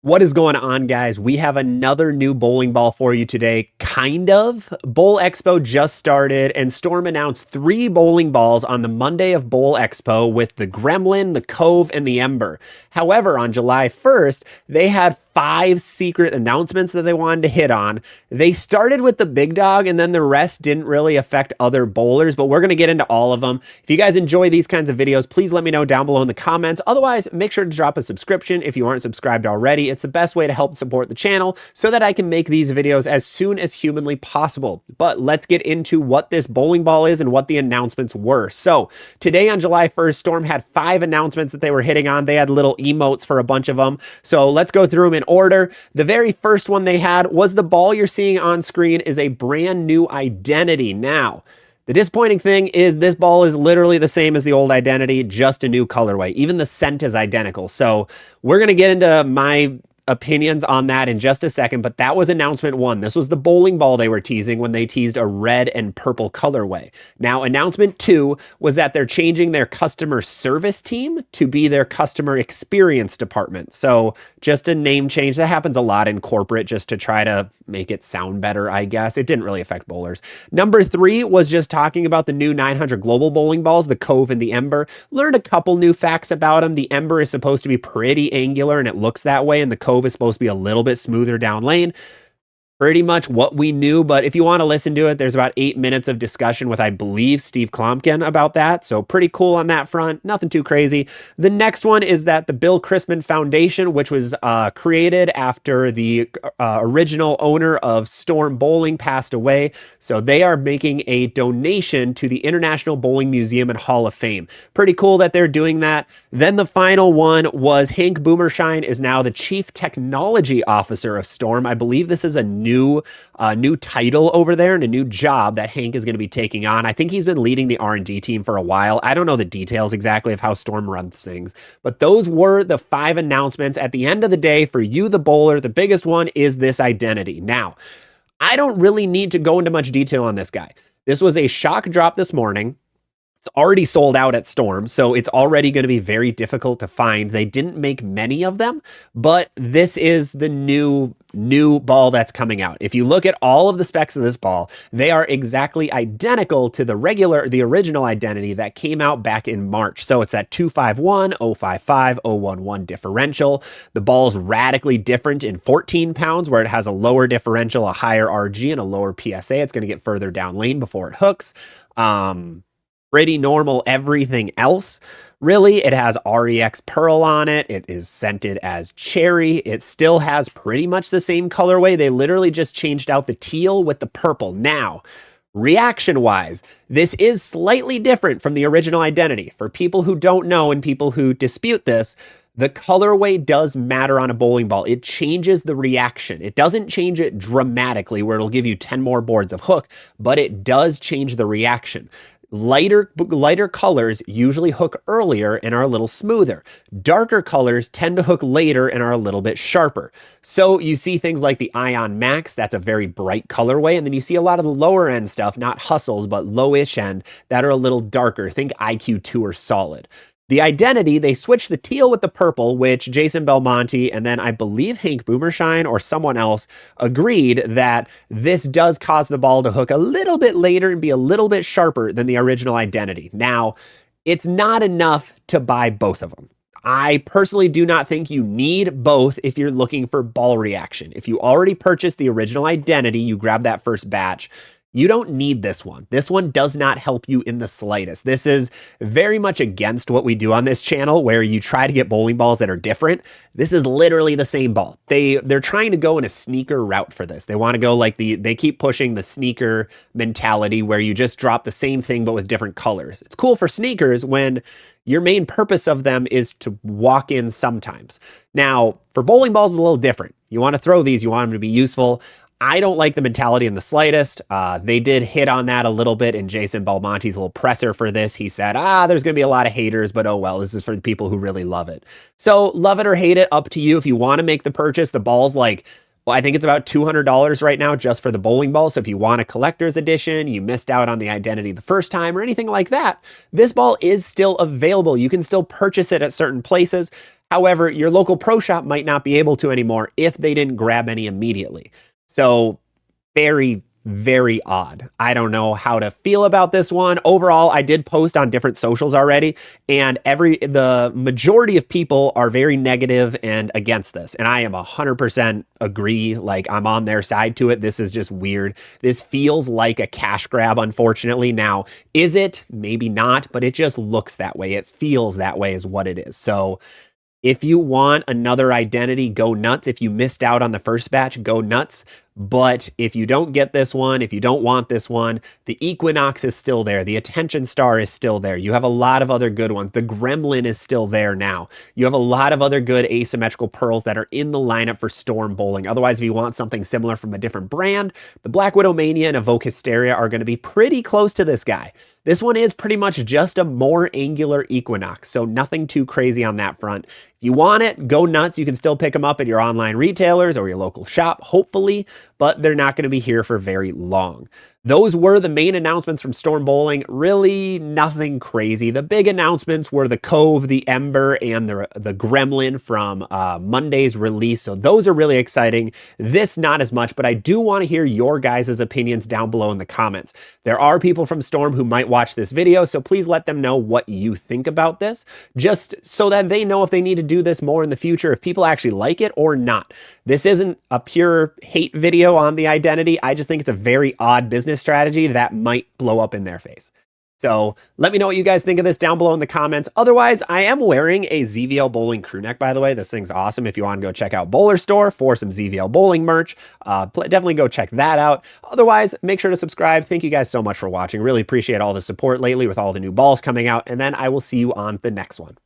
What is going on, guys? We have another new bowling ball for you today. Kind of. Bowl Expo just started, and Storm announced 3 bowling balls on the Monday of Bowl Expo with the Gremlin, the Cove, and the Ember. However, on July 1st, they had 5 secret announcements that they wanted to hit on. They started with the big dog, and then the rest didn't really affect other bowlers, but we're going to get into all of them. If you guys enjoy these kinds of videos, please let me know down below in the comments. Otherwise, make sure to drop a subscription if you aren't subscribed already. It's the best way to help support the channel so that I can make these videos as soon as humanly possible. But let's get into what this bowling ball is and what the announcements were. So today on July 1st, Storm had 5 announcements that they were hitting on. They had little emotes for a bunch of them. So let's go through them in order. The very first one they had was the ball you're seeing on screen is a brand new identity. Now, the disappointing thing is this ball is literally the same as the old identity, just a new colorway. Even the scent is identical. So we're going to get into my opinions on that in just a second, but that was announcement 1. This was the bowling ball they were teasing when they teased a red and purple colorway. Now, announcement 2 was that they're changing their customer service team to be their customer experience department. So just a name change. That happens a lot in corporate just to try to make it sound better, I guess. It didn't really affect bowlers. Number 3 was just talking about the new 900 global bowling balls, the Cove and the Ember. Learned a couple new facts about them. The Ember is supposed to be pretty angular and it looks that way, and the Cove is supposed to be a little bit smoother down lane. Pretty much what we knew, but if you want to listen to it, there's about 8 minutes of discussion with, I believe, Steve Klompkin about that. So pretty cool on that front. Nothing too crazy. The next one is that the Bill Chrisman Foundation, which was created after the original owner of Storm Bowling passed away. So they are making a donation to the International Bowling Museum and Hall of Fame. Pretty cool that they're doing that. Then the final one was Hank Boomershine is now the Chief Technology Officer of Storm. I believe this is a new title over there and a new job that Hank is going to be taking on. I think he's been leading the R&D team for a while. I don't know the details exactly of how Storm runs things, but those were the 5 announcements. At the end of the day, for you, the bowler, the biggest one is this identity. Now, I don't really need to go into much detail on this guy. This was a shock drop this morning. It's already sold out at Storm, so it's already going to be very difficult to find. They didn't make many of them, but this is the new ball that's coming out. If you look at all of the specs of this ball, they are exactly identical to the original identity that came out back in March. So it's at 251, 055, 011 differential. The ball's radically different in 14 pounds, where it has a lower differential, a higher RG, and a lower PSA. It's going to get further down lane before it hooks. Pretty normal everything else. Really, it has REX Pearl on it. It is scented as cherry. It still has pretty much the same colorway. They literally just changed out the teal with the purple. Now, reaction-wise, this is slightly different from the original identity. For people who don't know and people who dispute this, the colorway does matter on a bowling ball. It changes the reaction. It doesn't change it dramatically where it'll give you 10 more boards of hook, but it does change the reaction. Lighter colors usually hook earlier and are a little smoother. Darker colors tend to hook later and are a little bit sharper. So you see things like the Ion Max, that's a very bright colorway, and then you see a lot of the lower end stuff, not hustles, but lowish end, that are a little darker. Think IQ2 or Solid. The identity, they switched the teal with the purple, which Jason Belmonte and then I believe Hank Boomershine or someone else agreed that this does cause the ball to hook a little bit later and be a little bit sharper than the original identity. Now, it's not enough to buy both of them. I personally do not think you need both if you're looking for ball reaction. If you already purchased the original identity, you grab that first batch. You don't need this one. This one does not help you in the slightest. This is very much against what we do on this channel, where you try to get bowling balls that are different. This is literally the same ball. They're trying to go in a sneaker route for this. They want to go like they keep pushing the sneaker mentality where you just drop the same thing but with different colors. It's cool for sneakers when your main purpose of them is to walk in sometimes. Now, for bowling balls, it's a little different. You want to throw these, you want them to be useful. I don't like the mentality in the slightest. They did hit on that a little bit in Jason Belmonte's little presser for this. He said, there's going to be a lot of haters, but oh well, this is for the people who really love it. So love it or hate it, up to you. If you want to make the purchase, the ball's like, well, I think it's about $200 right now just for the bowling ball. So if you want a collector's edition, you missed out on the identity the first time or anything like that, this ball is still available. You can still purchase it at certain places. However, your local pro shop might not be able to anymore if they didn't grab any immediately. So very, very odd. I don't know how to feel about this one. Overall, I did post on different socials already, and the majority of people are very negative and against this. And I am 100% agree. Like, I'm on their side to it. This is just weird. This feels like a cash grab, unfortunately. Now, is it? Maybe not, but it just looks that way. It feels that way is what it is. So if you want another identity, go nuts. If you missed out on the first batch, go nuts. But if you don't get this one, if you don't want this one, the Equinox is still there. The Attention Star is still there. You have a lot of other good ones. The Gremlin is still there now. You have a lot of other good asymmetrical pearls that are in the lineup for Storm Bowling. Otherwise, if you want something similar from a different brand, the Black Widow Mania and Evoke Hysteria are going to be pretty close to this guy. This one is pretty much just a more angular Equinox, so nothing too crazy on that front. If you want it, go nuts. You can still pick them up at your online retailers or your local shop, hopefully, but they're not going to be here for very long. Those were the main announcements from Storm Bowling. Really nothing crazy. The big announcements were the Cove, the Ember, and the Gremlin from Monday's release. So those are really exciting. This not as much, but I do want to hear your guys' opinions down below in the comments. There are people from Storm who might watch this video, so please let them know what you think about this, just so that they know if they need to do this more in the future, if people actually like it or not. This isn't a pure hate video on the identity. I just think it's a very odd business strategy that might blow up in their face. So let me know what you guys think of this down below in the comments. Otherwise, I am wearing a ZVL Bowling crew neck, by the way. This thing's awesome. If you want to go check out Bowler Store for some ZVL Bowling merch, definitely go check that out. Otherwise, make sure to subscribe. Thank you guys so much for watching. Really appreciate all the support lately with all the new balls coming out. And then I will see you on the next one.